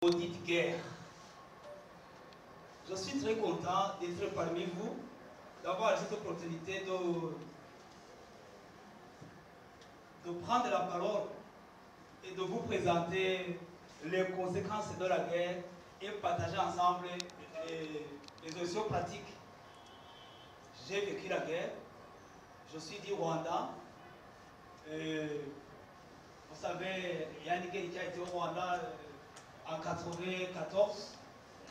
maudite guerre. Je suis très content d'être parmi vous, d'avoir cette opportunité de prendre la parole et de vous présenter les conséquences de la guerre et partager ensemble les solutions pratiques. J'ai vécu la guerre, je suis du Rwanda. Vous savez, il y a une guerre qui a été au Rwanda en 1994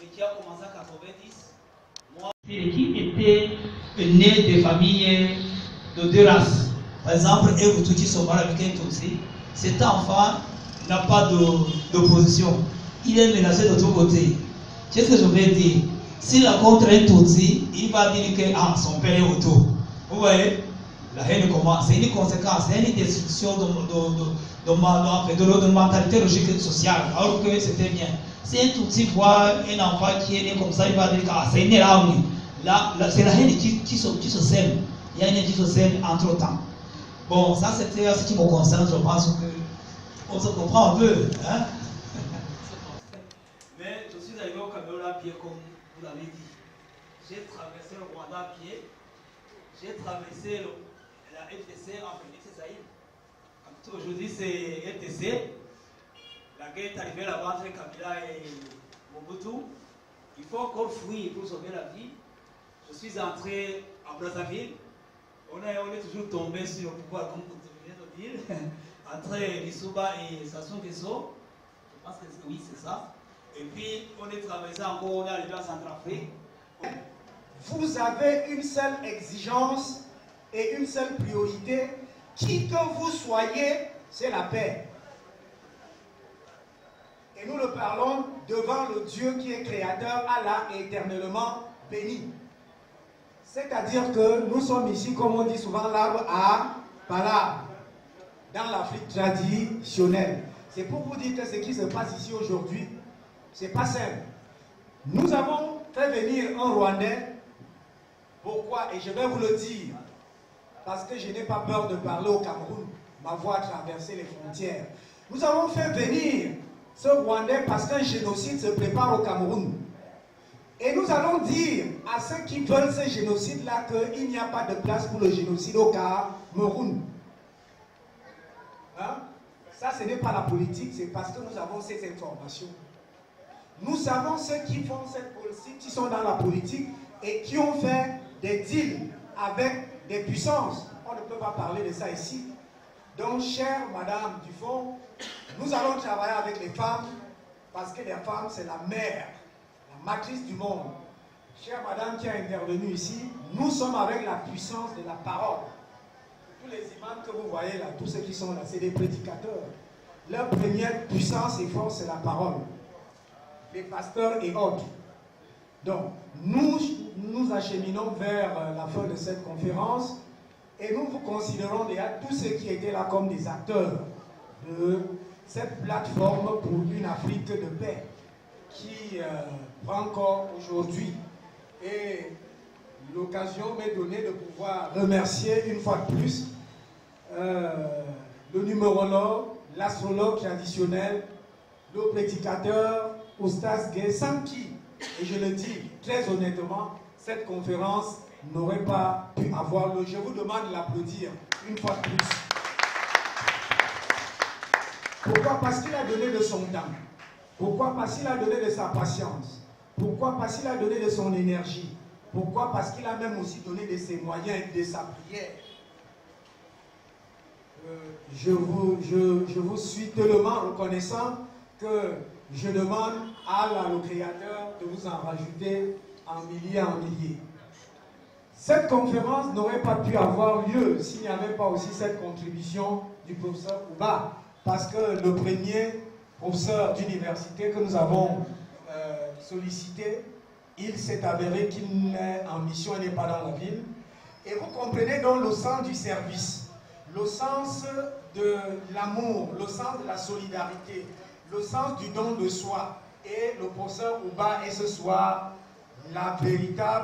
et qui a commencé en 1990. Moi, qui était né des familles de deux races. Par exemple, un Hutu qui se marie avec un Tutsi, cet enfant n'a pas d'opposition. Il est menacé de tous côtés. Qu'est-ce que je veux dire? S'il rencontre un Tutsi, il va dire que son père est Hutu. Vous voyez? La haine commence. C'est une conséquence, c'est une destruction de mentalité logique et sociale, alors que c'était bien. Si un Tutsi voit un enfant qui est né comme ça, il va dire que c'est une erreur. Là, c'est la haine qui se sème. Il y a une haine qui se sème entre temps. Bon, ça c'était ce qui me concerne, je pense qu'on se comprend un peu. Hein? Mais je suis arrivé au Cameroun à pied, comme vous l'avez dit. J'ai traversé le Rwanda à pied. J'ai traversé la FTC en Félix Zaïre. Aujourd'hui, c'est FTC. La guerre est arrivée là-bas entre Kabila et Mobutu. Il faut encore fuir pour sauver la vie. Je suis entré à Brazzaville. On est toujours tombé sur le pouvoir, comme vous venez de dire, entre Lissouba et Sassou Nguesso. Je pense que oui, c'est ça. Et puis, on est traversé encore, on est arrivé à Centrafrique. Vous avez une seule exigence et une seule priorité. Qui que vous soyez, c'est la paix. Et nous le parlons devant le Dieu qui est créateur, Allah, et éternellement béni. C'est-à-dire que nous sommes ici, comme on dit souvent, l'arbre à palabre, dans l'Afrique traditionnelle. C'est pour vous dire que ce qui se passe ici aujourd'hui, c'est pas simple. Nous avons fait venir un Rwandais. Pourquoi? Et je vais vous le dire. Parce que je n'ai pas peur de parler au Cameroun. Ma voix a traversé les frontières. Nous avons fait venir ce Rwandais parce qu'un génocide se prépare au Cameroun. Et nous allons dire à ceux qui veulent ce génocide-là qu'il n'y a pas de place pour le génocide au Cameroun. Hein? Ça, ce n'est pas la politique, c'est parce que nous avons ces informations. Nous savons ceux qui font cette politique, qui sont dans la politique et qui ont fait des deals avec des puissances. On ne peut pas parler de ça ici. Donc, chère Madame Dufond, nous allons travailler avec les femmes parce que les femmes, c'est la mère, la matrice du monde. Chère Madame qui a intervenu ici, nous sommes avec la puissance de la parole. Tous les imams que vous voyez là, tous ceux qui sont là, c'est des prédicateurs. Leur première puissance et force, c'est la parole. Les pasteurs et autres. Donc, nous acheminons vers la fin de cette conférence et nous vous considérons déjà tous ceux qui étaient là comme des acteurs de cette plateforme pour une Afrique de paix qui prend corps aujourd'hui. Et l'occasion m'est donnée de pouvoir remercier une fois de plus le numérologue, l'astrologue traditionnel, le prédicateur, Oustaz Gay, sans qui, et je le dis très honnêtement, cette conférence n'aurait pas pu avoir lieu. Je vous demande de l'applaudir une fois de plus. Pourquoi? Parce qu'il a donné de son temps. Pourquoi? Parce qu'il a donné de sa patience. Pourquoi? Parce qu'il a donné de son énergie. Pourquoi? Parce qu'il a même aussi donné de ses moyens et de sa prière. Je vous suis tellement reconnaissant que je demande à Allah, le Créateur, de vous en rajouter en milliers. Cette conférence n'aurait pas pu avoir lieu s'il n'y avait pas aussi cette contribution du professeur Ouba, parce que le premier professeur d'université que nous avons sollicité, il s'est avéré qu'il n'est en mission et n'est pas dans la ville. Et vous comprenez donc le sens du service, le sens de l'amour, le sens de la solidarité, le sens du don de soi. Et le professeur Ouba est ce soir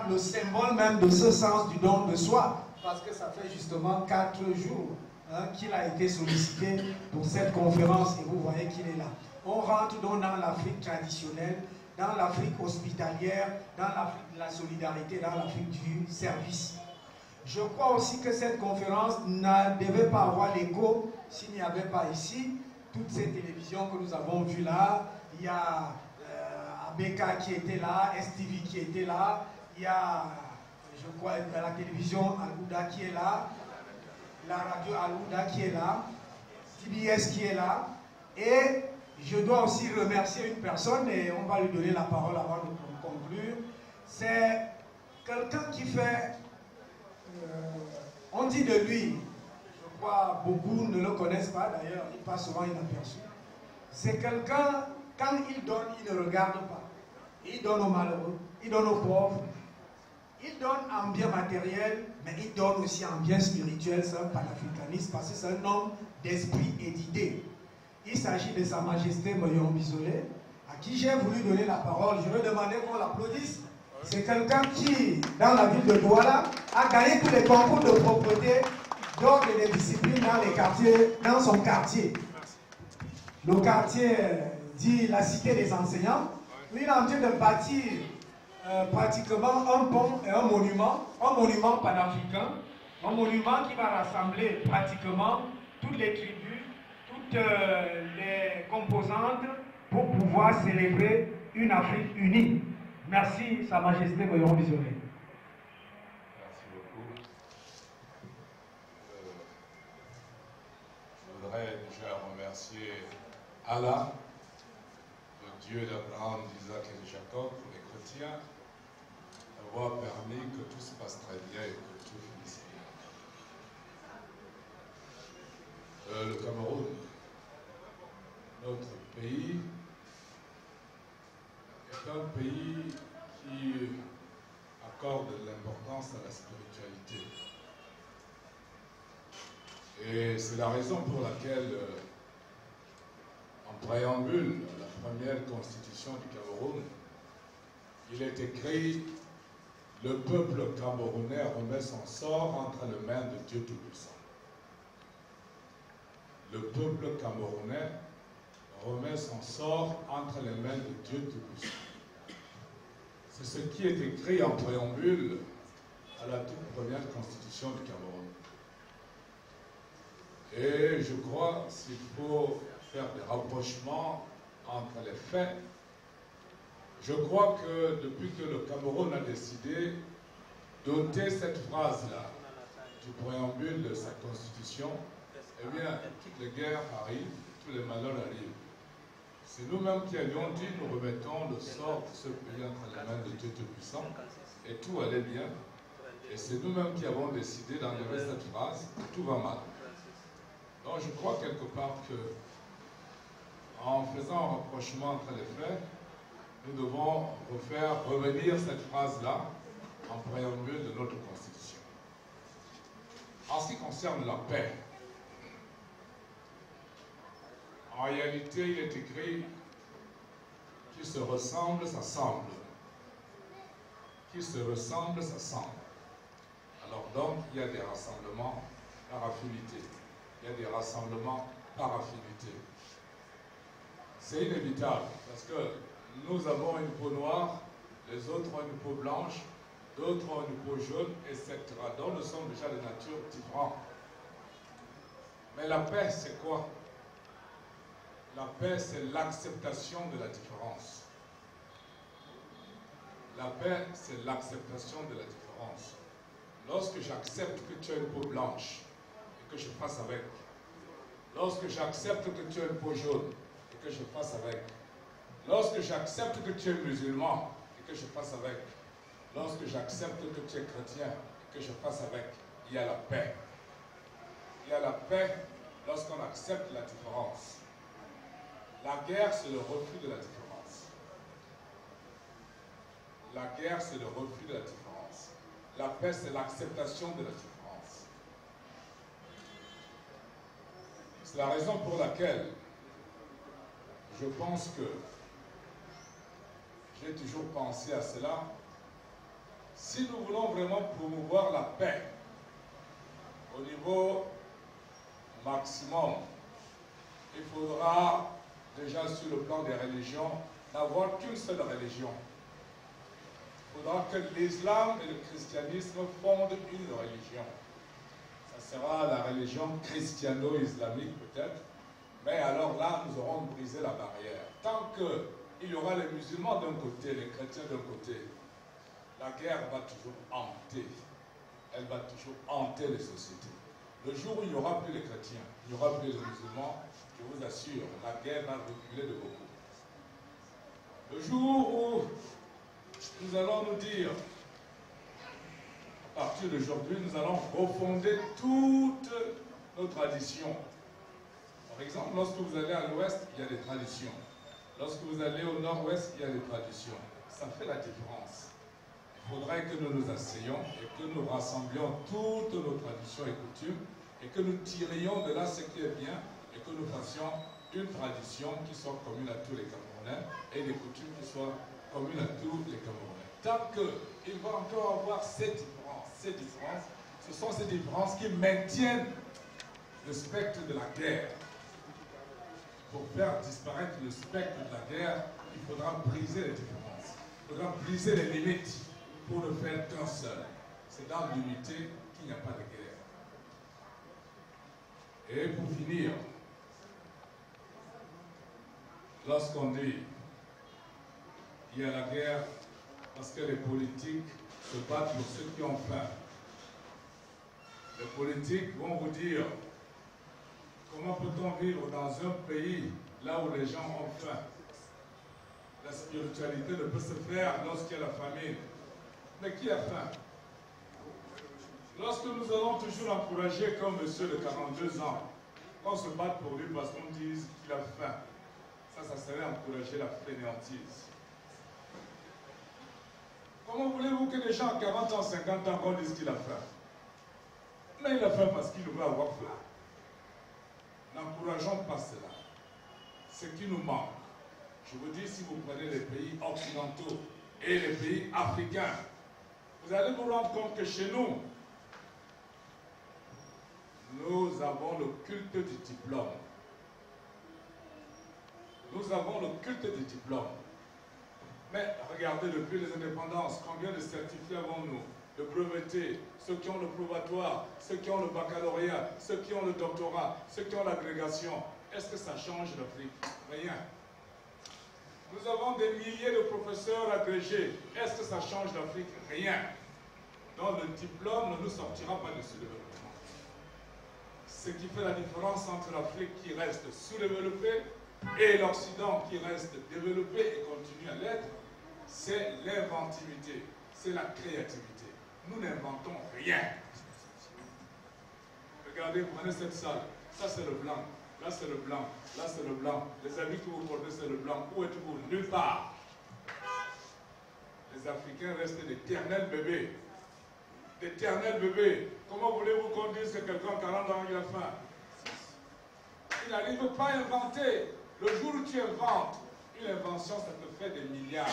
le symbole même de ce sens du don de soi, parce que ça fait justement 4 jours qu'il a été sollicité pour cette conférence et vous voyez qu'il est là. On rentre donc dans l'Afrique traditionnelle, dans l'Afrique hospitalière, dans l'Afrique de la solidarité, dans l'Afrique du service. Je crois aussi que cette conférence ne devait pas avoir l'écho s'il n'y avait pas ici toutes ces télévisions que nous avons vues là. Il y a ABK qui était là, STV qui était là, il y a, je crois, la télévision Alouda qui est là, la radio Alouda qui est là, TBS qui est là, et je dois aussi remercier une personne, et on va lui donner la parole avant de conclure. C'est quelqu'un qui fait, on dit de lui, je crois beaucoup ne le connaissent pas d'ailleurs, il passe souvent inaperçu. C'est quelqu'un, quand il donne, il ne regarde pas. Il donne aux malheureux, il donne aux pauvres, il donne en bien matériel, mais il donne aussi en bien spirituel. C'est un panafricaniste parce que c'est un homme d'esprit et d'idées. Il s'agit de Sa Majesté Moyon Bisolé, à qui j'ai voulu donner la parole. Je vais demander qu'on l'applaudisse. C'est quelqu'un qui, dans la ville de Douala, a gagné tous les concours de propreté, d'ordre et de discipline dans les quartiers, dans son quartier. Le quartier dit la cité des enseignants. Il est en train de bâtir pratiquement un pont et un monument panafricain, un monument qui va rassembler pratiquement toutes les tribus, toutes les composantes pour pouvoir célébrer une Afrique unie. Merci, Sa Majesté Moyon Bisolé. Merci beaucoup. Je voudrais déjà remercier Allah, le Dieu d'Abraham, d'Isaac et de Jacob, pour les chrétiens, d'avoir permis que tout se passe très bien et que tout finisse bien. Le Cameroun, notre pays, est un pays qui accorde de l'importance à la spiritualité. Et c'est la raison pour laquelle, en préambule à la première constitution du Cameroun, il est écrit « Le peuple camerounais remet son sort entre les mains de Dieu Tout-Puissant ». Le peuple camerounais remet son sort entre les mains de Dieu Tout-Puissant. C'est ce qui est écrit en préambule à la toute première constitution du Cameroun. Et je crois qu'il faut faire des rapprochements entre les faits. Je crois que depuis que le Cameroun a décidé d'ôter cette phrase-là du préambule de sa constitution, eh bien, toutes les guerres arrivent, tous les malheurs arrivent. C'est nous-mêmes qui avions dit, nous remettons le sort de ce pays entre les mains de Dieu Tout-Puissant, et tout allait bien. Et c'est nous-mêmes qui avons décidé d'enlever cette phrase, et tout va mal. Donc je crois quelque part que, en faisant un rapprochement entre les faits, nous devons refaire revenir cette phrase-là en préambule de notre Constitution. En ce qui concerne la paix, en réalité, il est écrit qui se ressemble, s'assemble. Qui se ressemble, s'assemble. Alors donc, il y a des rassemblements par affinité. Il y a des rassemblements par affinité. C'est inévitable, parce que nous avons une peau noire, les autres ont une peau blanche, d'autres ont une peau jaune, etc. Donc nous sommes déjà de nature différente. Mais la paix, c'est quoi? La paix, c'est l'acceptation de la différence. La paix, c'est l'acceptation de la différence. Lorsque j'accepte que tu as une peau blanche et que je fasse avec, lorsque j'accepte que tu as une peau jaune et que je fasse avec, lorsque j'accepte que tu es musulman et que je fasse avec, lorsque j'accepte que tu es chrétien et que je fasse avec, il y a la paix. Il y a la paix lorsqu'on accepte la différence. La guerre, c'est le refus de la différence. La guerre, c'est le refus de la différence. La paix, c'est l'acceptation de la différence. C'est la raison pour laquelle je pense que j'ai toujours pensé à cela. Si nous voulons vraiment promouvoir la paix au niveau maximum. Il faudra, déjà sur le plan des religions, n'avoir qu'une seule religion. Il faudra que l'islam et le christianisme fondent une religion. Ça sera la religion christiano-islamique peut-être, mais alors là, nous aurons brisé la barrière. Tant qu'il y aura les musulmans d'un côté, les chrétiens d'un côté, la guerre va toujours hanter. Elle va toujours hanter les sociétés. Le jour où il n'y aura plus les chrétiens, il n'y aura plus les musulmans, je vous assure, la guerre va reculer de beaucoup. Le jour où nous allons nous dire, à partir d'aujourd'hui, nous allons refonder toutes nos traditions. Par exemple, lorsque vous allez à l'ouest, il y a des traditions. Lorsque vous allez au nord-ouest, il y a des traditions. Ça fait la différence. Il faudrait que nous nous asseyons et que nous rassemblions toutes nos traditions et coutumes et que nous tirions de là ce qui est bien et que nous fassions une tradition qui soit commune à tous les Camerounais et des coutumes qui soient communes à tous les Camerounais. Tant qu'il va encore avoir ces différences, ce sont ces différences qui maintiennent le spectre de la guerre. Pour faire disparaître le spectre de la guerre, il faudra briser les différences, il faudra briser les limites pour ne faire qu'un seul. C'est dans l'unité qu'il n'y a pas de guerre. Et pour finir, lorsqu'on dit qu'il y a la guerre parce que les politiques se battent pour ceux qui ont faim, les politiques vont vous dire comment peut-on vivre dans un pays là où les gens ont faim? La spiritualité ne peut se faire lorsqu'il y a la famine. Mais qui a faim? Lorsque nous allons toujours encourager comme monsieur de 42 ans, qu'on se batte pour lui parce qu'on dise qu'il a faim, ça serait encourager la fainéantise. Comment voulez-vous que les gens à 40 ans, 50 ans, qu'on dise qu'il a faim? Mais il a faim parce qu'il veut avoir faim. N'encourageons pas cela. Ce qui nous manque, je vous dis, si vous prenez les pays occidentaux et les pays africains, vous allez vous rendre compte que chez nous, nous avons le culte du diplôme. Nous avons le culte du diplôme. Mais regardez, depuis les indépendances, combien de certificats avons-nous? Le breveté, ceux qui ont le probatoire, ceux qui ont le baccalauréat, ceux qui ont le doctorat, ceux qui ont l'agrégation. Est-ce que ça change l'Afrique? Rien. Nous avons des milliers de professeurs agrégés. Est-ce que ça change l'Afrique? Rien. Donc le diplôme ne nous sortira pas de ce développement. Ce qui fait la différence entre l'Afrique qui reste sous-développée et l'Occident qui reste développé et continue à l'être, c'est l'inventivité, c'est la créativité. Nous n'inventons rien. Regardez, prenez cette salle. Ça, c'est le blanc. Là, c'est le blanc. Là, c'est le blanc. Les habits que vous portez, c'est le blanc. Où êtes-vous? Nulle part. Les Africains restent d'éternels bébés. D'éternels bébés. Comment voulez-vous qu'on dise que quelqu'un 40 ans, il a faim? Il n'arrive pas à inventer. Le jour où tu inventes, une invention, ça te fait des milliards.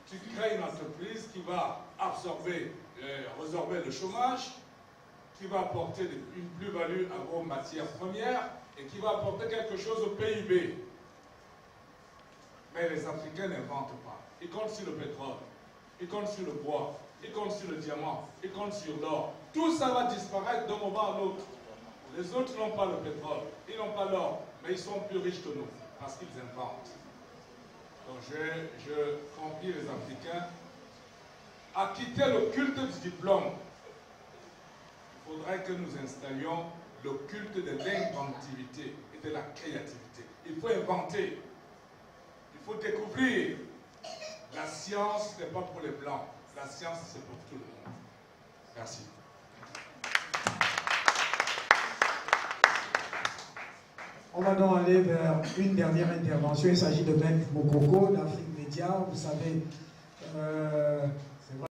Tu crées une entreprise qui va résorber le chômage, qui va apporter une plus-value à vos matières premières et qui va apporter quelque chose au PIB. Mais les Africains n'inventent pas. Ils comptent sur le pétrole, ils comptent sur le bois, ils comptent sur le diamant, ils comptent sur l'or. Tout ça va disparaître d'un moment à l'autre. Les autres n'ont pas le pétrole, ils n'ont pas l'or, mais ils sont plus riches que nous parce qu'ils inventent. Donc je confie les Africains à quitter le culte du diplôme. Il faudrait que nous installions le culte de l'inventivité et de la créativité. Il faut inventer. Il faut découvrir. La science n'est pas pour les Blancs. La science, c'est pour tout le monde. Merci. On va donc aller vers une dernière intervention. Il s'agit de Maître Mokoko d'Afrique Média. Vous savez, c'est vrai.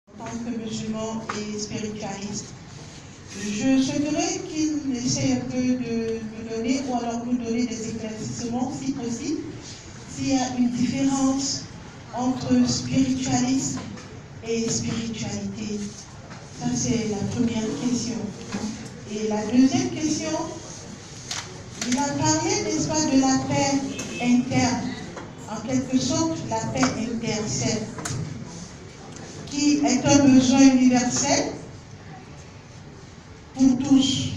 En tant que musulman et spiritualiste, je souhaiterais qu'il essaie un peu de nous donner, ou alors nous donner des éclaircissements, si possible, s'il y a une différence entre spiritualisme et spiritualité. Ça, c'est la première question. Et la deuxième question, il a parlé, n'est-ce pas, de la paix interne, en quelque sorte la paix intercelle, qui est un besoin universel pour tous.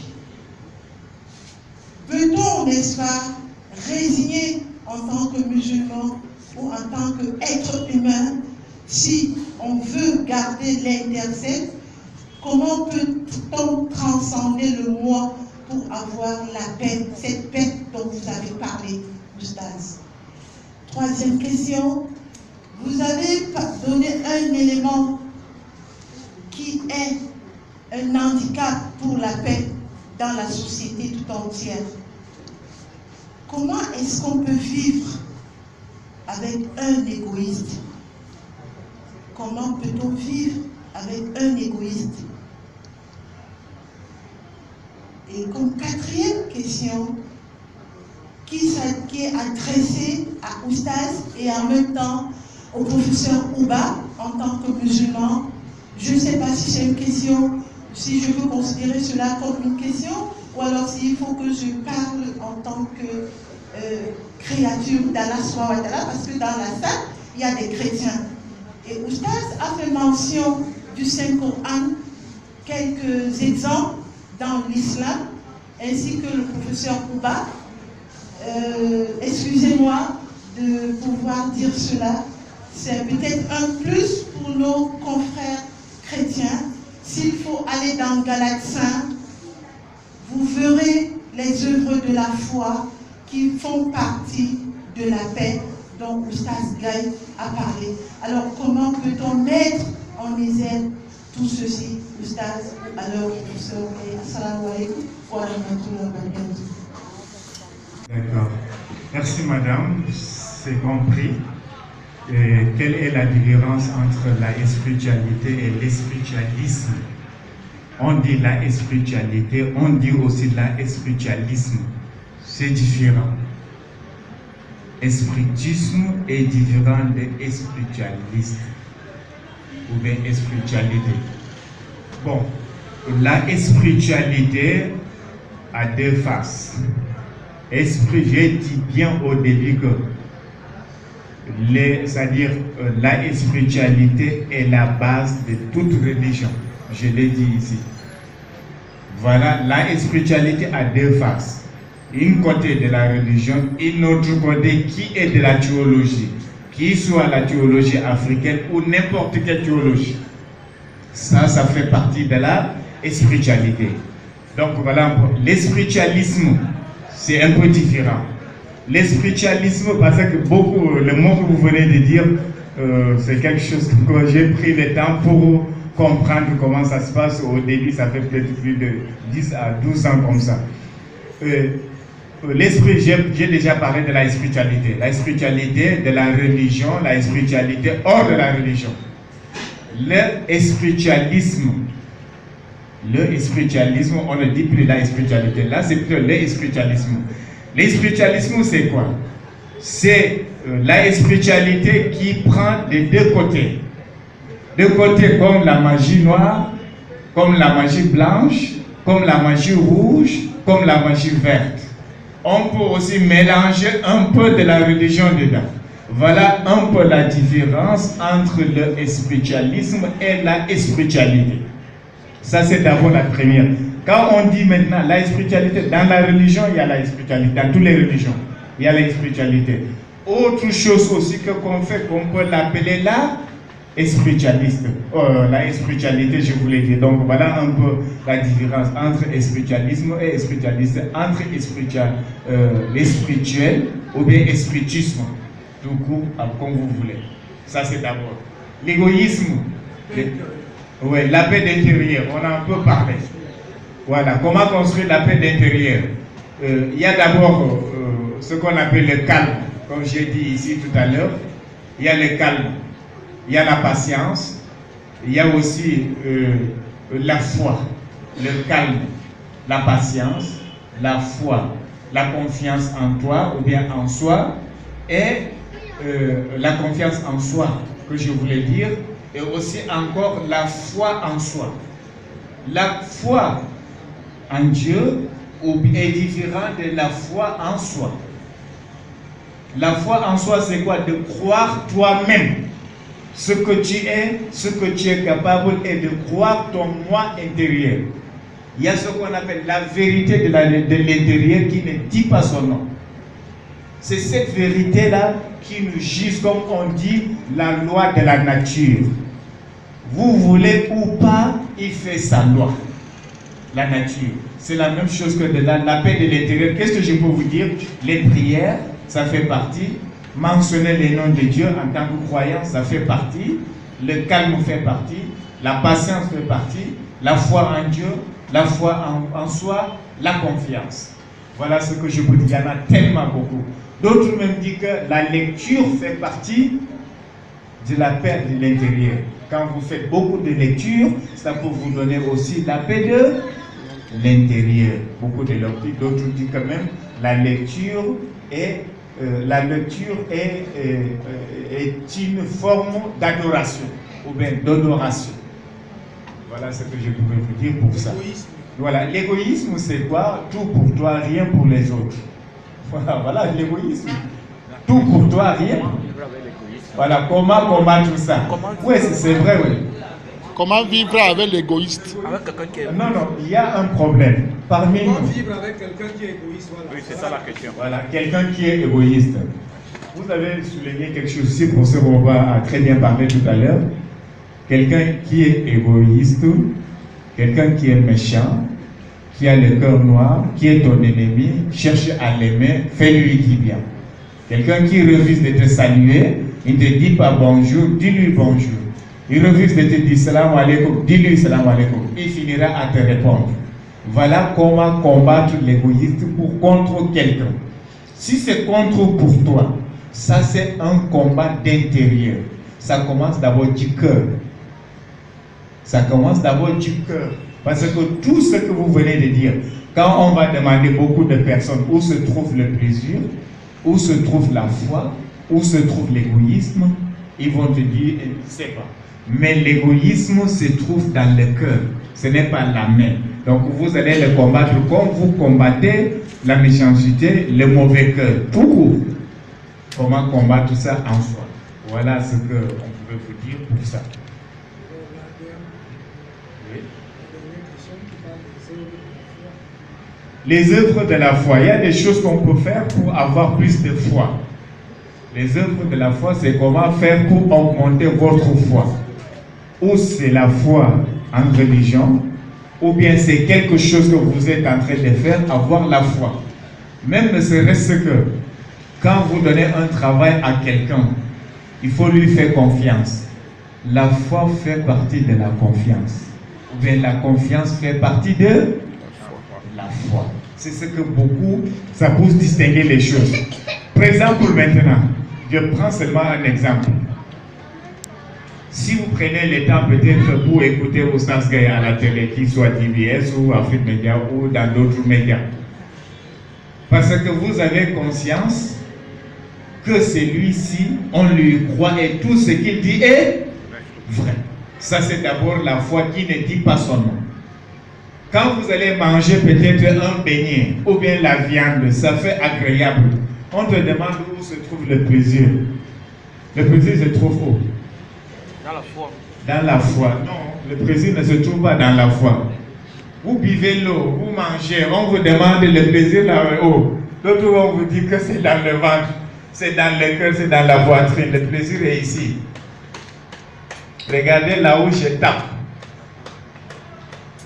Peut-on, n'est-ce pas, résigner en tant que musulman ou en tant qu'être humain si on veut garder l'intercelle? Comment peut-on transcender le moi pour avoir la paix, cette paix dont vous avez parlé, Oustaz? Troisième question, vous avez donné un élément qui est un handicap pour la paix dans la société tout entière. Comment est-ce qu'on peut vivre avec un égoïste? Comment peut-on vivre avec un égoïste? Et comme quatrième question, qui est adressée à Oustaz et en même temps au professeur Ouba en tant que musulman. Je ne sais pas si c'est une question, si je peux considérer cela comme une question, ou alors s'il faut que je parle en tant que créature d'Allah, parce que dans la salle, il y a des chrétiens. Et Oustaz a fait mention du Saint-Coran, quelques exemples dans l'islam, ainsi que le professeur Ouba. Excusez-moi de pouvoir dire cela, c'est peut-être un plus pour nos confrères chrétiens. S'il faut aller dans Galates 5, vous verrez les œuvres de la foi qui font partie de la paix dont Oustaz Gaye a parlé. Alors comment peut-on mettre en exergue tout ceci, Oustaz? Alors, professeur, assalamu alaikum wa rahmatullahi wa barakatuh. D'accord. Merci madame, c'est compris. Et quelle est la différence entre la spiritualité et l'espiritualisme? On dit la spiritualité, on dit aussi la spiritualisme. C'est différent. Spiritisme est différent de spiritualiste ou bien spiritualité. Bon, la spiritualité a deux faces. Esprit, j'ai dit bien au début que c'est-à-dire la spiritualité est la base de toute religion. Je l'ai dit ici. Voilà, la spiritualité a deux faces. Une côté de la religion, une autre côté qui est de la théologie, qui soit la théologie africaine ou n'importe quelle théologie. Ça fait partie de la spiritualité. Donc voilà, l'espiritualisme, c'est un peu différent. L'espiritualisme, parce que beaucoup, le mot que vous venez de dire, c'est quelque chose que j'ai pris le temps pour comprendre comment ça se passe. Au début, ça fait peut-être plus de 10 à 12 ans comme ça. L'esprit, j'ai déjà parlé de la spiritualité de la religion, la spiritualité hors de la religion. Le spiritualisme, on ne dit plus la spiritualité, là c'est plutôt le spiritualisme. Le spiritualisme c'est quoi? C'est la spiritualité qui prend des deux côtés. Deux côtés comme la magie noire, comme la magie blanche, comme la magie rouge, comme la magie verte. On peut aussi mélanger un peu de la religion dedans. Voilà un peu la différence entre le spiritualisme et la spiritualité. Ça, c'est d'abord la première. Quand on dit maintenant la spiritualité, dans la religion, il y a la spiritualité. Dans toutes les religions, il y a la spiritualité. Autre chose aussi qu'on fait, qu'on peut l'appeler la spiritualiste. La spiritualité, je voulais dire. Donc, voilà un peu la différence entre spiritualisme et spiritualiste, entre les spirituels ou bien spiritisme. Tout coup, comme vous voulez. Ça, c'est d'abord. L'égoïsme. Oui, la paix d'intérieur, on a un peu parlé. Voilà, comment construire la paix d'intérieur? Il y a d'abord ce qu'on appelle le calme, comme j'ai dit ici tout à l'heure. Il y a le calme, il y a la patience, il y a aussi la foi, le calme, la patience, la foi, la confiance en toi ou bien en soi et la confiance en soi que je voulais dire, et aussi encore la foi en soi. La foi en Dieu est différente de la foi en soi. La foi en soi, c'est quoi? De croire toi-même ce que tu es capable, et de croire ton moi intérieur. Il y a ce qu'on appelle la vérité de l'intérieur qui ne dit pas son nom. C'est cette vérité-là qui nous juge, comme on dit, la loi de la nature. Vous voulez ou pas, il fait sa loi. La nature. C'est la même chose que de la paix de l'intérieur. Qu'est-ce que je peux vous dire? Les prières, ça fait partie. Mentionner les noms de Dieu en tant que croyant, ça fait partie. Le calme fait partie. La patience fait partie. La foi en Dieu, la foi en soi, la confiance. Voilà ce que je vous dis. Il y en a tellement beaucoup. D'autres même disent que la lecture fait partie de la paix de l'intérieur. Quand vous faites beaucoup de lecture, ça peut vous donner aussi la paix de l'intérieur. Beaucoup de lectures. D'autres disent quand même la lecture est une forme d'adoration ou bien d'adoration. Voilà ce que je pouvais vous dire pour ça. Voilà, l'égoïsme c'est quoi? Tout pour toi, rien pour les autres. Voilà l'égoïsme. Tout pour toi, rien. Voilà, comment combattre ça? Oui, c'est vrai, oui. Comment vivre avec l'égoïste? Non, il y a un problème. Parmi nous. Comment vivre avec quelqu'un qui est égoïste? Voilà. Oui, c'est ça la question. Voilà, quelqu'un qui est égoïste. Vous avez souligné quelque chose aussi, pour ce qu'on va très bien parler tout à l'heure. Quelqu'un qui est égoïste, quelqu'un qui est méchant, qui a le cœur noir, qui est ton ennemi, cherche à l'aimer, fais-lui du bien. Quelqu'un qui refuse de te saluer, il ne te dit pas bonjour, dis-lui bonjour. Il refuse de te dire salam alaikum, dis-lui salam alaikum. Il finira à te répondre. Voilà comment combattre l'égoïsme contre quelqu'un. Si c'est contre pour toi, ça c'est un combat d'intérieur. Ça commence d'abord du cœur. Ça commence d'abord du cœur. Parce que tout ce que vous venez de dire, quand on va demander beaucoup de personnes où se trouve le plaisir, où se trouve la foi, où se trouve l'égoïsme, ils vont te dire, je ne sais pas. Mais l'égoïsme se trouve dans le cœur, ce n'est pas la main. Donc vous allez le combattre comme vous combattez la méchanceté, le mauvais cœur, tout court. Comment combattre ça en soi? Voilà ce qu'on pouvait vous dire pour ça. Les œuvres de la foi, il y a des choses qu'on peut faire pour avoir plus de foi. Les œuvres de la foi, c'est comment faire pour augmenter votre foi. Ou c'est la foi en religion, ou bien c'est quelque chose que vous êtes en train de faire, avoir la foi. Même ne serait-ce que quand vous donnez un travail à quelqu'un, il faut lui faire confiance. La foi fait partie de la confiance. Ou bien la confiance fait partie de la foi. C'est ce que beaucoup, ça pousse distinguer les choses. Par exemple, maintenant, je prends seulement un exemple. Si vous prenez le temps peut-être pour écouter Oustaz Gaya à la télé, qu'il soit DBS ou Afrique Média ou dans d'autres médias, parce que vous avez conscience que celui-ci, on lui croit et tout ce qu'il dit est vrai. Ça, c'est d'abord la foi qui ne dit pas son nom. Quand vous allez manger peut-être un beignet ou bien la viande, ça fait agréable. On te demande où se trouve le plaisir. Le plaisir se trouve où? Dans la foi. Dans la foi. Non, le plaisir ne se trouve pas dans la foi. Vous buvez l'eau, vous mangez, on vous demande le plaisir là-haut. L'autre, on vous dit que c'est dans le ventre, c'est dans le cœur, c'est dans la poitrine. Le plaisir est ici. Regardez là où je tape.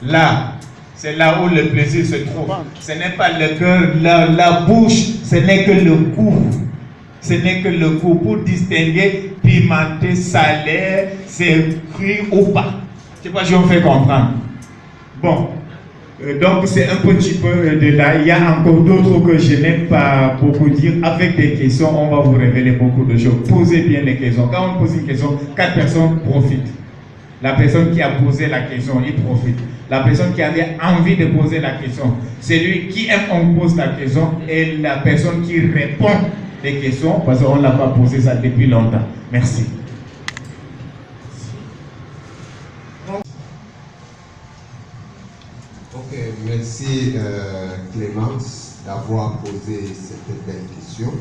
Là, c'est là où le plaisir se trouve. Ce n'est pas le cœur, la bouche, ce n'est que le goût. Ce n'est que le goût pour distinguer pimenté, salé, c'est cuit ou pas. Je ne sais pas si on fait comprendre. Bon, donc c'est un petit peu de là. Il y a encore d'autres que je n'aime pas beaucoup dire. Avec des questions, on va vous révéler beaucoup de choses. Posez bien les questions. Quand on pose une question, 4 personnes profitent. La personne qui a posé la question, il profite. La personne qui avait envie de poser la question, celui qui aime, on pose la question, et la personne qui répond des questions parce qu'on ne l'a pas posé ça depuis longtemps. Merci. Ok, merci Clémence d'avoir posé cette belle question.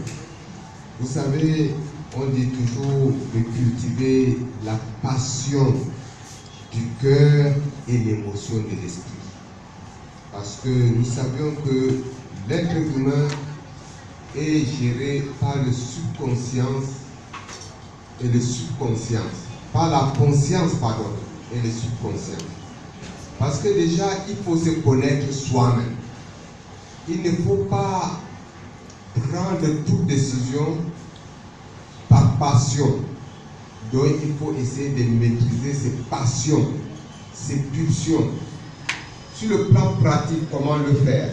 Vous savez, on dit toujours de cultiver la passion du cœur et l'émotion de l'esprit. Parce que nous savions que l'être humain est géré par le subconscience et le subconscience. Par la conscience, pardon, et le subconscient. Parce que déjà, il faut se connaître soi-même. Il ne faut pas prendre toute décision par passion. Donc, il faut essayer de maîtriser ses passions, ses pulsions. Sur le plan pratique, comment le faire?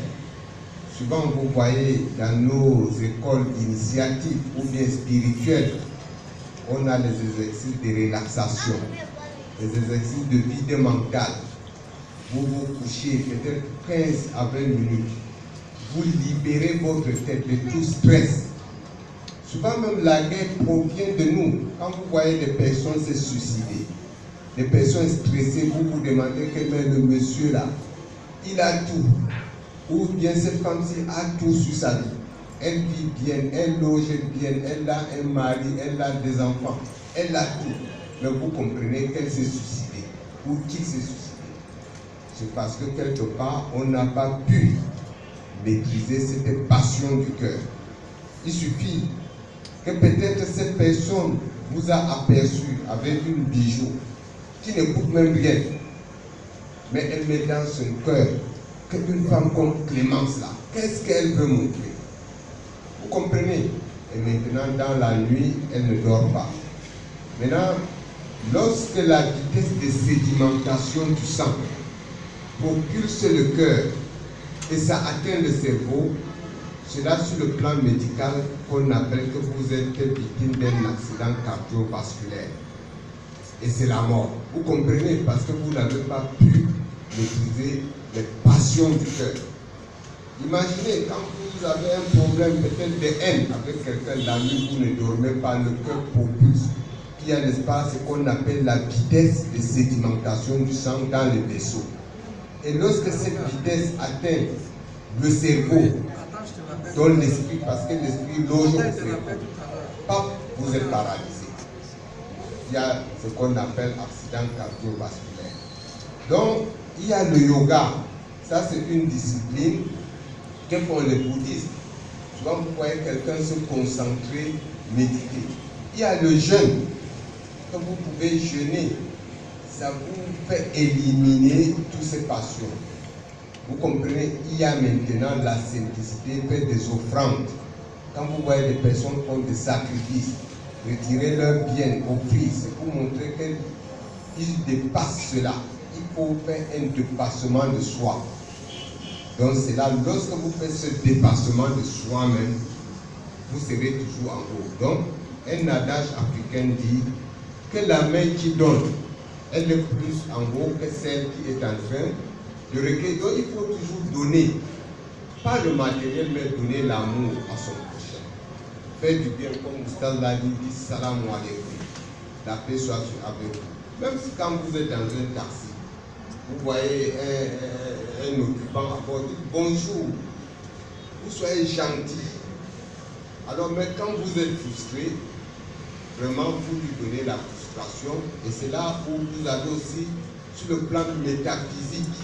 Souvent, vous voyez dans nos écoles initiatives ou bien spirituelles, on a les exercices de relaxation, les exercices de vide mental. Vous vous couchez peut-être 15 à 20 minutes. Vous libérez votre tête de tout stress. Souvent même la guerre provient de nous. Quand vous voyez des personnes se suicider, des personnes stressées, vous vous demandez quel est le monsieur là. Il a tout. Ou bien cette femme-ci a tout sur sa vie. Elle vit bien, elle loge bien, elle a un mari, elle a des enfants, elle a tout. Mais vous comprenez qu'elle s'est suicidée. Ou qu'il s'est suicidé. C'est parce que quelque part, on n'a pas pu maîtriser cette passion du cœur. Il suffit que peut-être cette personne vous a aperçu avec une bijou qui ne coûte même rien. Mais elle met dans son cœur qu'une femme comme Clémence là, qu'est-ce qu'elle veut montrer? Vous comprenez? Et maintenant, dans la nuit, elle ne dort pas. Maintenant, lorsque la vitesse de sédimentation du sang propulse le cœur et ça atteint le cerveau, c'est là sur le plan médical qu'on appelle que vous êtes victime d'un accident cardiovasculaire. Et c'est la mort. Vous comprenez? Parce que vous n'avez pas pu maîtriser les passions du cœur. Imaginez quand vous avez un problème peut-être de haine avec quelqu'un, la nuit, vous ne dormez pas, le cœur propulse. Il y a, n'est-ce pas, ce qu'on appelle la vitesse de sédimentation du sang dans le vaisseau. Et lorsque cette vitesse atteint le cerveau, dans l'esprit, parce que l'esprit loge au cerveau, paf, vous êtes paralysé. Il y a ce qu'on appelle accident cardiovasculaire. Donc, il y a le yoga. Ça, c'est une discipline que font les bouddhistes. Souvent, vous voyez quelqu'un se concentrer, méditer. Il y a le jeûne. Que vous pouvez jeûner. Ça vous fait éliminer toutes ces passions. Vous comprenez, il y a maintenant la simplicité, faire des offrandes. Quand vous voyez des personnes qui font des sacrifices, retirer leur bien, offrir, c'est pour montrer qu'ils dépassent cela. Il faut faire un dépassement de soi. Donc c'est là, lorsque vous faites ce dépassement de soi-même, vous serez toujours en haut. Donc, un adage africain dit que la main qui donne, elle est plus en haut que celle qui est en train de recueillir. Donc il faut toujours donner, pas le matériel, mais donner l'amour à son prochain. Faire du bien, comme Oustaz l'a dit, salam alaikum. La paix soit avec vous. Même si quand vous êtes dans un taxi, vous voyez un occupant à bord, dites bonjour, vous soyez gentil. Alors, mais quand vous êtes frustré, vraiment vous lui donnez la frustration, et c'est là où vous avez aussi, sur le plan métaphysique,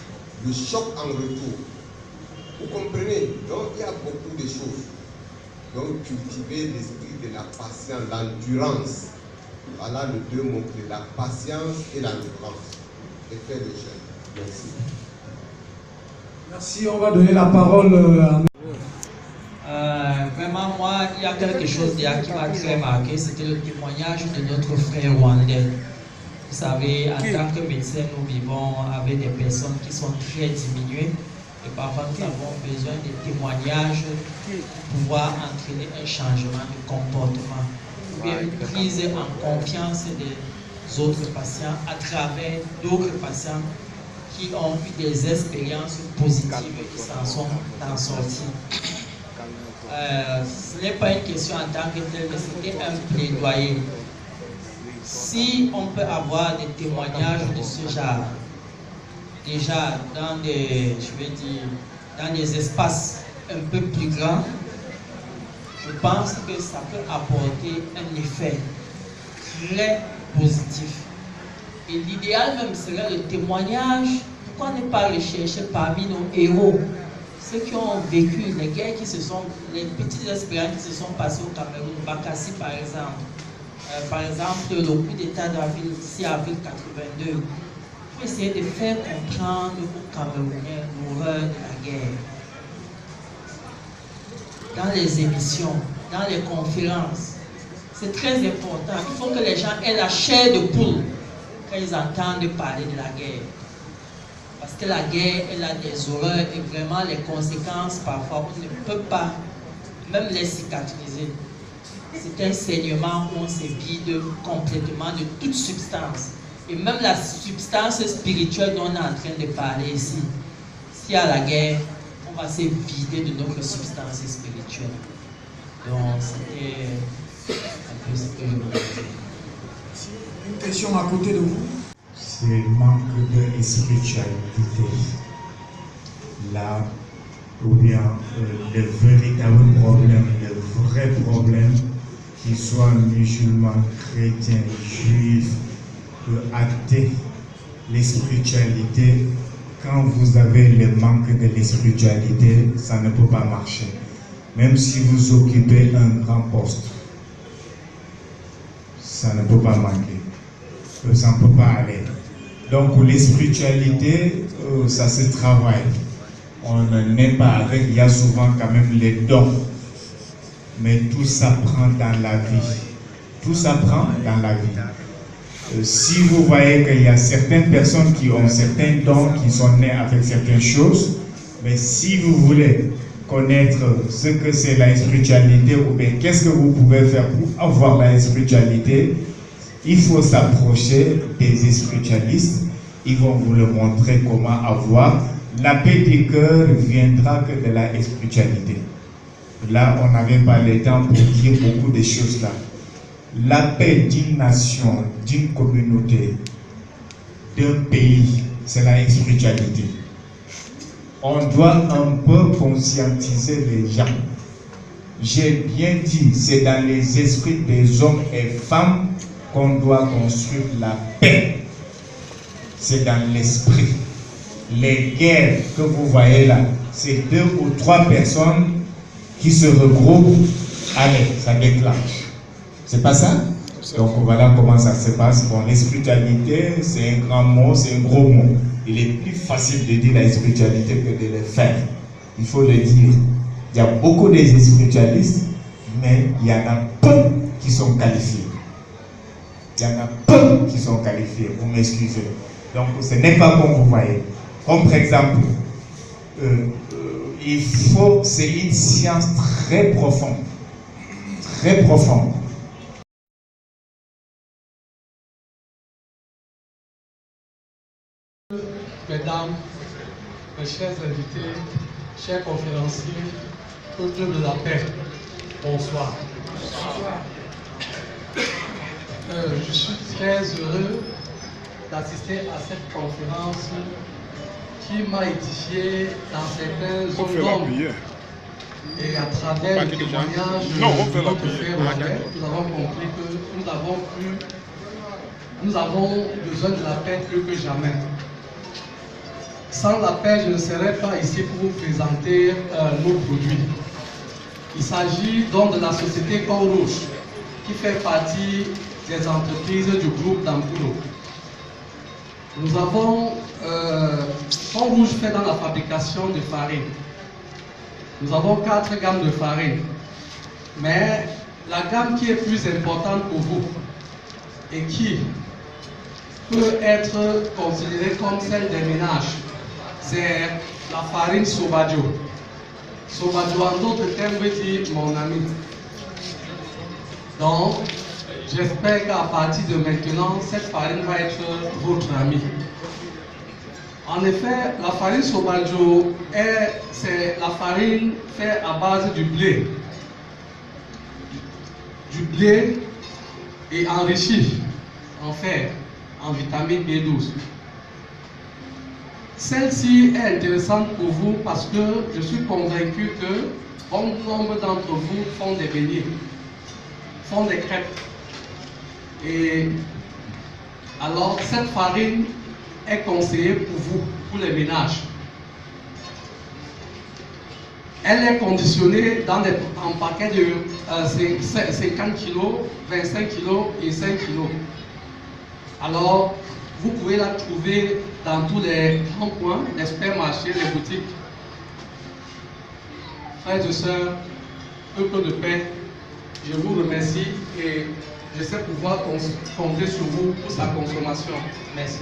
le choc en retour. Vous comprenez? Donc, il y a beaucoup de choses. Donc, cultiver l'esprit de la patience, l'endurance. Voilà les deux mots-clés, la patience et l'endurance. Et faire le jeûne. Merci. Merci, on va donner la parole à... Vraiment, moi, il y a quelque chose qui m'a très marqué, c'était le témoignage de notre frère rwandais. Vous savez, en tant que médecin, nous vivons avec des personnes qui sont très diminuées et parfois nous avons besoin de témoignages pour pouvoir entraîner un changement de comportement, ou bien une prise en confiance des autres patients à travers d'autres patients qui ont eu des expériences positives et qui s'en sont sortis. ce n'est pas une question en tant que telle, mais c'était un plaidoyer. Si on peut avoir des témoignages de ce genre, déjà dans des, je vais dire, dans des espaces un peu plus grands, je pense que ça peut apporter un effet très positif. Et l'idéal même serait le témoignage. Pourquoi ne pas rechercher parmi nos héros, ceux qui ont vécu les guerres les petites expériences qui se sont passées au Cameroun, Bakassi par exemple. Par exemple, le coup d'État d'avril, 6 avril 82, pour essayer de faire comprendre aux Camerounais l'horreur de la guerre. Dans les émissions, dans les conférences, c'est très important. Il faut que les gens aient la chair de poule quand ils entendent parler de la guerre. Parce que la guerre, elle a des horreurs et vraiment les conséquences, parfois, on ne peut pas même les cicatriser. C'est un saignement où on se vide complètement de toute substance. Et même la substance spirituelle dont on est en train de parler ici, s'il y a la guerre, on va se vider de notre substance spirituelle. Donc, c'était un peu ce que je voulais dire. Une question à côté de vous. C'est le manque de spiritualité. Là, ou bien le véritable problème, le vrai problème, qu'ils soient musulmans, chrétiens, juifs, athées, les spiritualités, quand vous avez le manque de la spiritualité, ça ne peut pas marcher. Même si vous occupez un grand poste, ça ne peut pas manquer. Ça ne peut pas aller. Donc, les spiritualités, ça se travaille. On n'est pas avec, il y a souvent quand même les dons. Mais tout s'apprend dans la vie. Tout s'apprend dans la vie. Si vous voyez qu'il y a certaines personnes qui ont certains dons, qui sont nées avec certaines choses, mais si vous voulez connaître ce que c'est la spiritualité, ou bien qu'est-ce que vous pouvez faire pour avoir la spiritualité, il faut s'approcher des spiritualistes. Ils vont vous le montrer comment avoir. La paix du cœur viendra que de la spiritualité. Là, on n'avait pas le temps pour dire beaucoup de choses là. La paix d'une nation, d'une communauté, d'un pays, c'est la spiritualité. On doit un peu conscientiser les gens. J'ai bien dit, c'est dans les esprits des hommes et femmes qu'on doit construire la paix. C'est dans l'esprit. Les guerres que vous voyez là, c'est 2 ou 3 personnes qui se regroupent. Allez, ça déclenche. C'est pas ça? Donc voilà comment ça se passe. Bon, la spiritualité, c'est un grand mot, c'est un gros mot. Il est plus facile de dire la spiritualité que de le faire. Il faut le dire. Il y a beaucoup de spiritualistes, mais il y en a peu qui sont qualifiés. Il y en a peu qui sont qualifiés, vous m'excusez. Donc ce n'est pas comme vous voyez. Comme par exemple, il faut, c'est une science très profonde. Très profonde. Mesdames, mes chers invités, chers conférenciers, peuple de la paix, bonsoir. Je suis très heureux d'assister à cette conférence qui m'a édifié dans certains zones d'ombre. Et à travers le témoignage de notre frère Rwandais, nous avons compris que nous avons besoin de la paix plus que jamais. Sans la paix, je ne serais pas ici pour vous présenter nos produits. Il s'agit donc de la société Cor Rouge, qui fait partie des entreprises du groupe d'Ampulo. Nous avons Cor Rouge fait dans la fabrication de farine. Nous avons 4 gammes de farine. Mais la gamme qui est plus importante pour vous et qui peut être considérée comme celle des ménages, c'est la farine Sobadio. Sobadio en d'autres termes veut dire mon ami. Donc, j'espère qu'à partir de maintenant, cette farine va être votre ami. En effet, la farine Sobadio, c'est la farine faite à base du blé. du blé est enrichi en fer, en vitamine B12. Celle-ci est intéressante pour vous parce que je suis convaincu que bon nombre d'entre vous font des beignets, font des crêpes. Et alors cette farine est conseillée pour vous, pour les ménages. Elle est conditionnée en paquets de 50 kg, 25 kg et 5 kg. Alors, vous pouvez la trouver dans tous les grands coins, les supermarchés, les boutiques. Frères et sœurs, peuple de paix, je vous remercie et j'essaie de pouvoir compter sur vous pour sa consommation. Merci.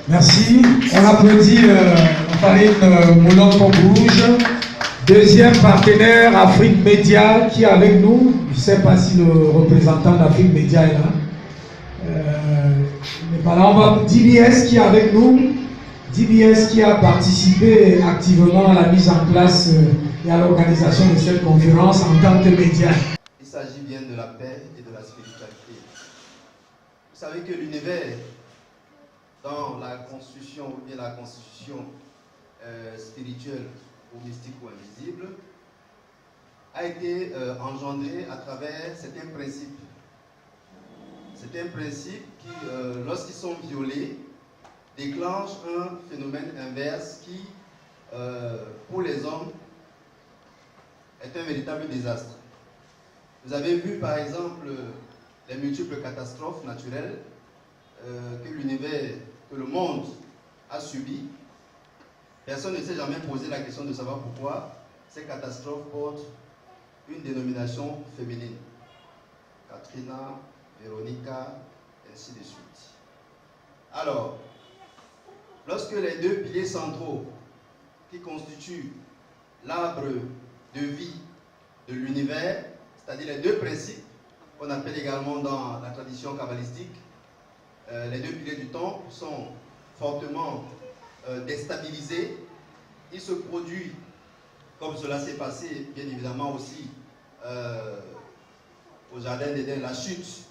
Merci. On applaudit Farine Moulin Rouge, deuxième partenaire Afrique Média qui est avec nous. Je ne sais pas si le représentant d'Afrique Média est là. Voilà, on va DBS qui est avec nous. DBS qui a participé activement à la mise en place et à l'organisation de cette conférence en tant que média. Il s'agit bien de la paix et de la spiritualité. Vous savez que l'univers, dans la constitution ou bien la constitution spirituelle ou mystique ou invisible, a été engendré à travers certains principes. Certains principes qui, lorsqu'ils sont violés, déclenchent un phénomène inverse qui, pour les hommes, est un véritable désastre. Vous avez vu par exemple les multiples catastrophes naturelles que l'univers, que le monde a subies. Personne ne s'est jamais posé la question de savoir pourquoi ces catastrophes portent une dénomination féminine. Katrina, Véronica, ainsi de suite. Alors, lorsque les deux piliers centraux qui constituent l'arbre de vie de l'univers, c'est-à-dire les deux principes qu'on appelle également dans la tradition kabbalistique, les deux piliers du temple sont fortement déstabilisés. Il se produit, comme cela s'est passé bien évidemment aussi au jardin d'Éden, la chute.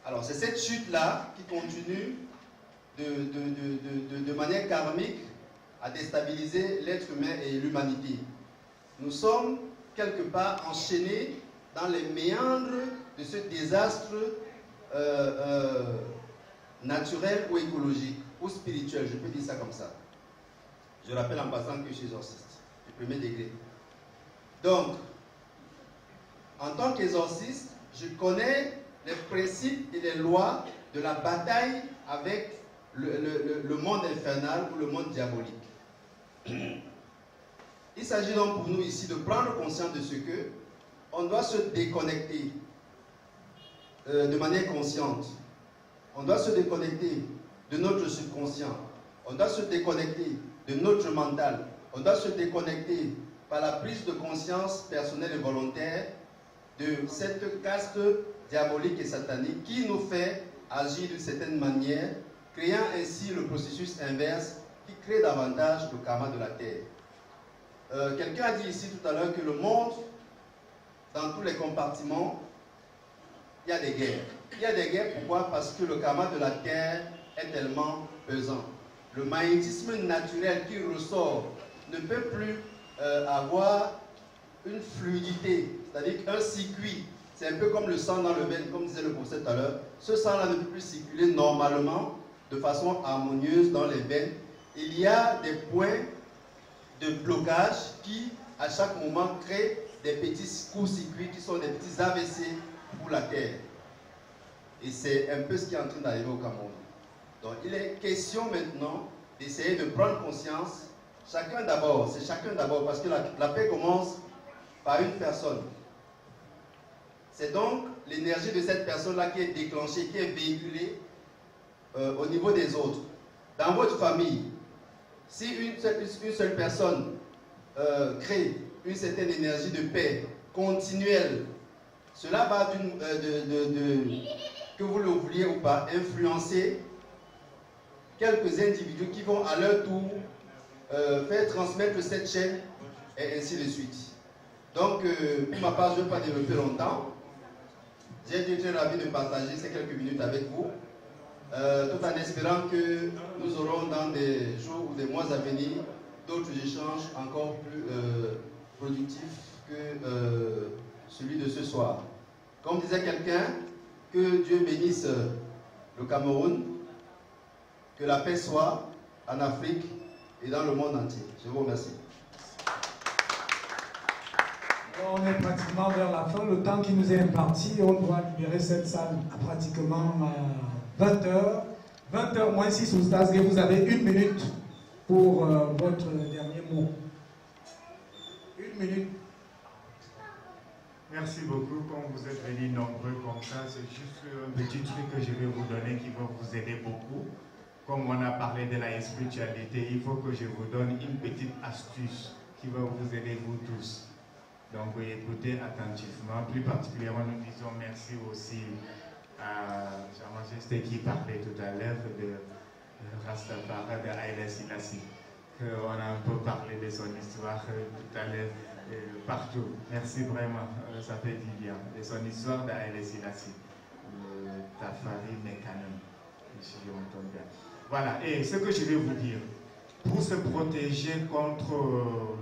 Alors c'est cette chute-là qui continue de manière karmique à déstabiliser l'être humain et l'humanité. Nous sommes quelque part enchaînés dans les méandres de ce désastre naturel ou écologique ou spirituel, je peux dire ça comme ça. Je rappelle en passant que je suis exorciste du premier degré. Donc, en tant qu'exorciste, je connais les principes et les lois de la bataille avec le monde infernal ou le monde diabolique. Il s'agit donc pour nous ici de prendre conscience de ce que on doit se déconnecter de manière consciente. On doit se déconnecter de notre subconscient. On doit se déconnecter de notre mental. On doit se déconnecter par la prise de conscience personnelle et volontaire de cette caste diabolique et satanique qui nous fait agir d'une certaine manière, créant ainsi le processus inverse qui crée davantage le karma de la terre. Quelqu'un a dit ici tout à l'heure que le monde, dans tous les compartiments, il y a des guerres. Il y a des guerres, pourquoi? Parce que le karma de la terre est tellement pesant. Le magnétisme naturel qui ressort ne peut plus avoir une fluidité, c'est-à-dire qu'un circuit, c'est un peu comme le sang dans le veine, comme disait le professeur tout à l'heure. Ce sang-là ne peut plus circuler normalement, de façon harmonieuse dans les veines. Il y a des points de blocage qui, à chaque moment, créent des petits courts-circuits qui sont des petits AVC pour la Terre. Et c'est un peu ce qui est en train d'arriver au Cameroun. Donc il est question maintenant d'essayer de prendre conscience, chacun d'abord, c'est chacun d'abord, parce que la paix commence par une personne. C'est donc l'énergie de cette personne-là qui est déclenchée, qui est véhiculée au niveau des autres. Dans votre famille, si une seule personne crée une certaine énergie de paix continuelle, cela va, que vous le vouliez ou pas, influencer quelques individus qui vont à leur tour faire transmettre cette chaîne et ainsi de suite. Donc, pour ma part, je ne vais pas développer longtemps. J'ai été très ravi de partager ces quelques minutes avec vous, tout en espérant que nous aurons dans des jours ou des mois à venir d'autres échanges encore plus productifs que celui de ce soir. Comme disait quelqu'un, que Dieu bénisse le Cameroun, que la paix soit en Afrique et dans le monde entier. Je vous remercie. On est pratiquement vers la fin. Le temps qui nous est imparti, on doit libérer cette salle à pratiquement 20h. 20h moins 6 au Stade. Vous avez 1 minute pour votre dernier mot. 1 minute. Merci beaucoup. Comme vous êtes venus nombreux comme ça, c'est juste un petit truc que je vais vous donner qui va vous aider beaucoup. Comme on a parlé de la spiritualité, il faut que je vous donne une petite astuce qui va vous aider vous tous. Donc écoutez attentivement. Plus particulièrement, nous disons merci aussi à Sa Majesté qui parlait tout à l'heure de Rastafari, de Haïlé Selassie. On a un peu parlé de son histoire tout à l'heure. Partout. Merci vraiment, ça fait du bien. Et son histoire d'Haïlé Selassie, Tafari Mekanem, si je m'entends bien. Voilà, et ce que je vais vous dire, pour se protéger contre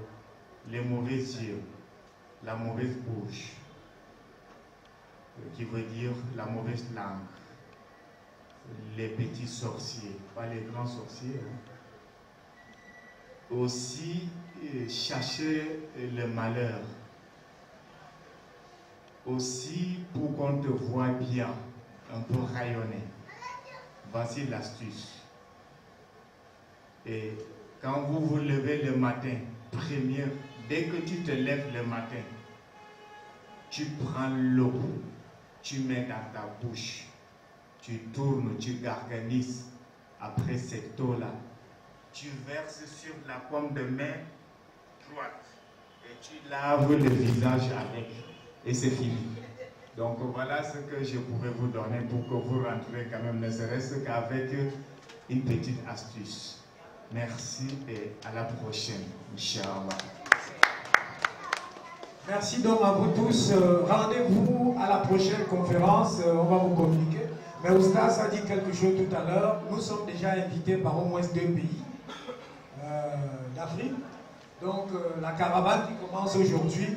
les mauvais yeux, la mauvaise bouche, qui veut dire la mauvaise langue, les petits sorciers, pas les grands sorciers, hein. Aussi chercher le malheur, aussi pour qu'on te voit bien, un peu rayonner. Voici l'astuce. Et quand vous vous levez le matin, dès que tu te lèves le matin, tu prends l'eau, tu mets dans ta bouche, tu tournes, tu garganises. Après cette eau-là, tu verses sur la paume de main droite et tu laves le visage avec. Et c'est fini. Donc voilà ce que je pouvais vous donner pour que vous rentrez quand même, ne serait-ce qu'avec une petite astuce. Merci et à la prochaine, Inch'Allah. Merci donc à vous tous. Rendez-vous à la prochaine conférence. On va vous communiquer. Mais Oustas a dit quelque chose tout à l'heure. Nous sommes déjà invités par au moins 2 pays d'Afrique. Donc la caravane qui commence aujourd'hui,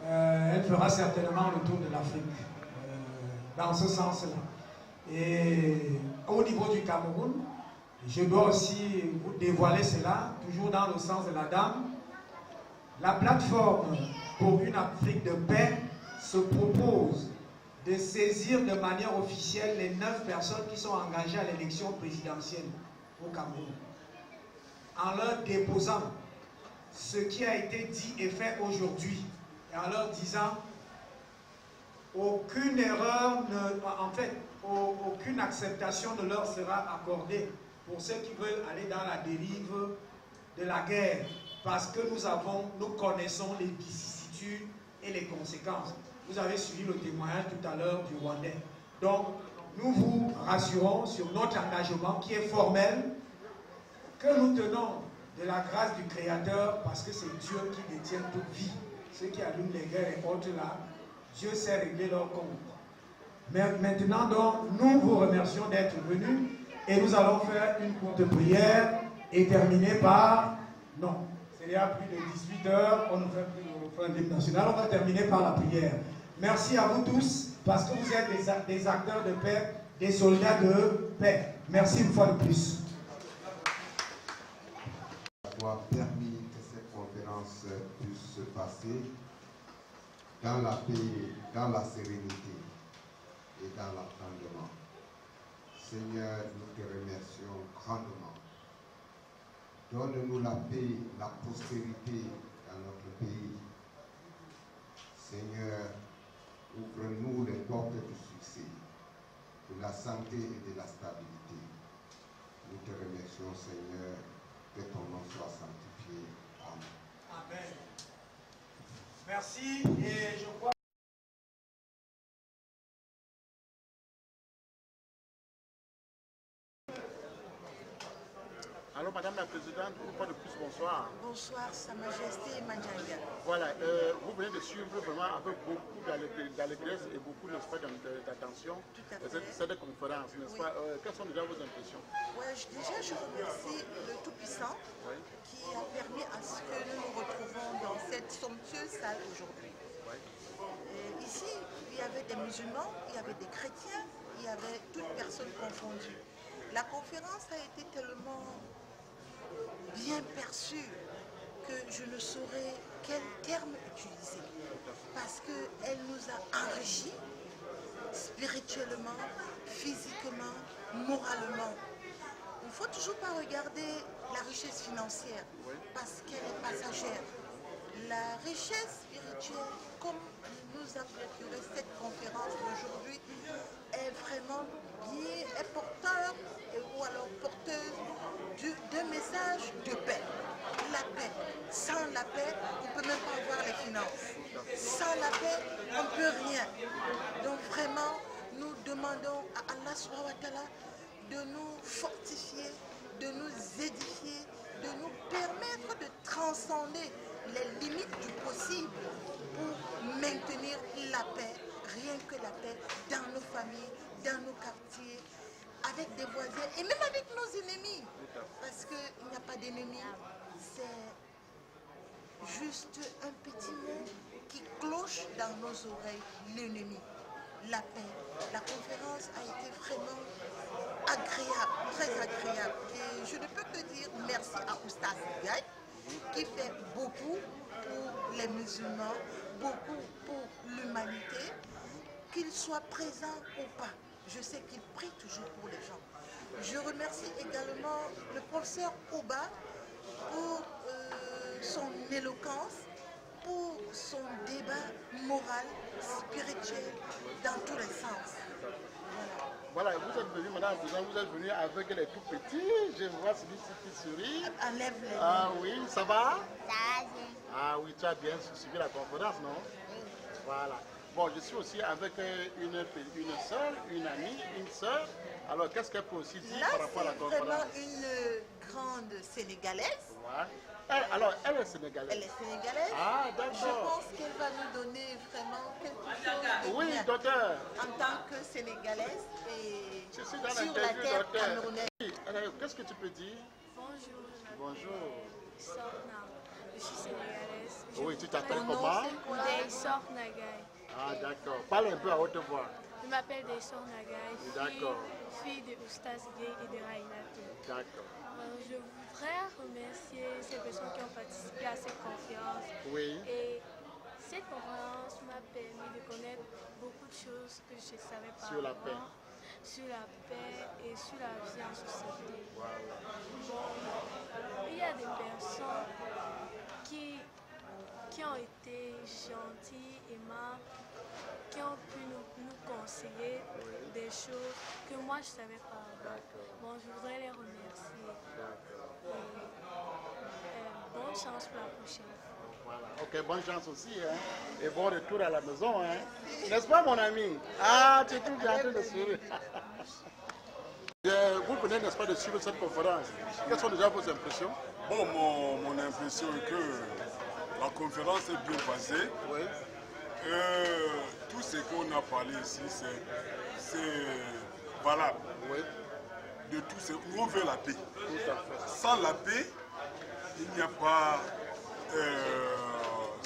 elle fera certainement le tour de l'Afrique. Dans ce sens-là. Et au niveau du Cameroun, je dois aussi vous dévoiler cela, toujours dans le sens de la dame. La plateforme pour une Afrique de paix se propose de saisir de manière officielle les 9 personnes qui sont engagées à l'élection présidentielle au Cameroun, en leur déposant ce qui a été dit et fait aujourd'hui, et en leur disant aucune erreur, aucune acceptation ne leur sera accordée pour ceux qui veulent aller dans la dérive de la guerre, parce que nous connaissons les vicissitudes et les conséquences. Vous avez suivi le témoignage tout à l'heure du Rwandais. Donc, nous vous rassurons sur notre engagement qui est formel, que nous tenons de la grâce du Créateur, parce que c'est Dieu qui détient toute vie. Ceux qui allument les guerres et autres là, Dieu sait régler leur compte. Mais maintenant donc, nous vous remercions d'être venus et nous allons faire une courte prière et terminer par... Non, c'est déjà plus de 18h, on ne fait plus le refrain d'hymne national, on va terminer par la prière. Merci à vous tous, parce que vous êtes des acteurs de paix, des soldats de paix. Merci une fois de plus. Avoir permis que cette conférence puisse se passer dans la paix, dans la sérénité et dans l'attendement. Seigneur, nous te remercions grandement. Donne-nous la paix, la prospérité dans notre pays. Seigneur, ouvre-nous les portes du succès, de la santé et de la stabilité. Nous te remercions, Seigneur, que ton nom soit sanctifié. Amen. Amen. Merci et je crois... Alors, Alors, Madame la Présidente, une fois de plus, bonsoir. Bonsoir, Sa Majesté Manjanga. Voilà, vous venez de suivre vraiment avec beaucoup d'allégresse et beaucoup d'attention cette conférence, n'est-ce pas? Quelles sont déjà vos impressions? Ouais, déjà, je remercie le Tout-Puissant qui a permis à ce que nous nous retrouvons dans cette somptueuse salle aujourd'hui. Ici, il y avait des musulmans, il y avait des chrétiens, il y avait toutes personnes confondues. La conférence a été tellement bien perçue que je ne saurais quel terme utiliser. Parce qu'elle nous a enrichis spirituellement, physiquement, moralement. Il ne faut toujours pas regarder la richesse financière parce qu'elle est passagère. La richesse spirituelle, comme nous a procuré cette conférence d'aujourd'hui, est vraiment bien, est porteur ou alors porteuse d'un message de paix. La paix. Sans la paix, on ne peut même pas avoir les finances. Sans la paix, on ne peut rien. Donc vraiment, nous demandons à Allah subhanahu wa ta'ala de nous fortifier, de nous édifier, de nous permettre de transcender les limites du possible pour maintenir la paix, rien que la paix, dans nos familles, dans nos quartiers, avec des voisins et même avec nos ennemis. Parce qu'il n'y a pas d'ennemis, c'est juste un petit mot qui cloche dans nos oreilles, l'ennemi, la paix. La conférence a été vraiment agréable, très agréable. Et je ne peux que dire merci à Oustaz Gaye qui fait beaucoup pour les musulmans, beaucoup pour l'humanité, qu'il soit présent ou pas. Je sais qu'il prie toujours pour les gens. Je remercie également le professeur Ouba pour son éloquence, pour son débat moral, spirituel, dans tous les sens. Voilà, vous êtes venu, madame, vous êtes venu avec les tout petits. Je vois celui-ci qui sourit. Enlève les mains. Ah oui, ça va? Ça va bien. Ah oui, tu as bien suivi la conférence, non? Oui. Voilà. Bon, je suis aussi avec une soeur, une amie, une soeur. Alors, qu'est-ce qu'elle peut aussi dire par rapport à la conférence? Là, c'est vraiment une grande Sénégalaise. Ouais. Alors, elle est sénégalaise. Elle est sénégalaise. Ah, d'accord. Je pense qu'elle va nous donner vraiment quelque chose de oui, bien docteur. En tant que sénégalaise et je suis dans sur la terre camerounaise. Qu'est-ce que tu peux dire? Bonjour. Bonjour. Sorna. Je suis sénégalaise. Oui, tu t'appelles comment? Des Sornagaï. Ah, d'accord. Parle un peu à haute voix. Je m'appelle Des Sornagaï. D'accord. Fille de Oustaz Gaye et de Rainato. D'accord. Je voudrais remercier ces personnes qui ont participé à cette conférence. Oui. Et cette conférence m'a permis de connaître beaucoup de choses que je ne savais pas sur la paix. Sur la paix et sur la vie en société. Voilà. Bon, il y a des personnes qui ont été gentilles, aimables, qui ont pu nous conseiller des choses que moi je ne savais pas. Bon, je voudrais les remercier. Bonne chance pour la prochaine fois. Voilà. Ok, bonne chance aussi. Hein? Et bon retour à la maison. Hein? N'est-ce pas, mon ami? Ah, tu es tout bien en train de sourire. Vous venez, n'est-ce pas, de suivre cette conférence. Quelles sont déjà vos impressions? Bon, mon impression est que la conférence est bien passée. Oui. Tout ce qu'on a parlé ici, c'est valable. Oui. De tout ce on veut la paix. Tout à fait. Sans la paix, il n'y a pas.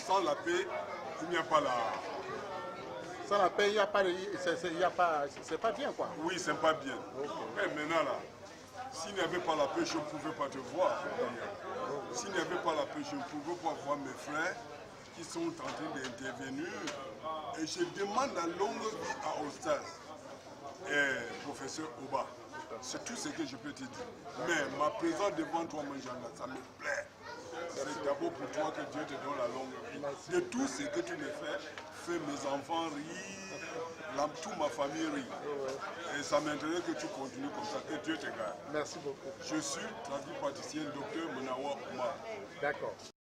Sans la paix, il n'y a pas la. Sans la paix, il n'y a pas. C'est pas bien, quoi. Oui, c'est pas bien. Okay. Mais maintenant, là, s'il n'y avait pas la paix, je ne pouvais pas te voir. S'il n'y avait pas la paix, je ne pouvais pas voir mes frères qui sont en train d'intervenir. Et je demande la longue vie à Oustaz et professeur Ouba. C'est tout ce que je peux te dire. Mais ma présence devant toi, Manjanga, ça me plaît. C'est d'abord pour toi que Dieu te donne la longue vie. De tout ce que tu le fais mes enfants rire, toute ma famille rit. Et ça m'intéresse que tu continues comme ça, que Dieu te garde. Merci beaucoup. Je suis traduit pâtissier, docteur Menawa Omar. D'accord.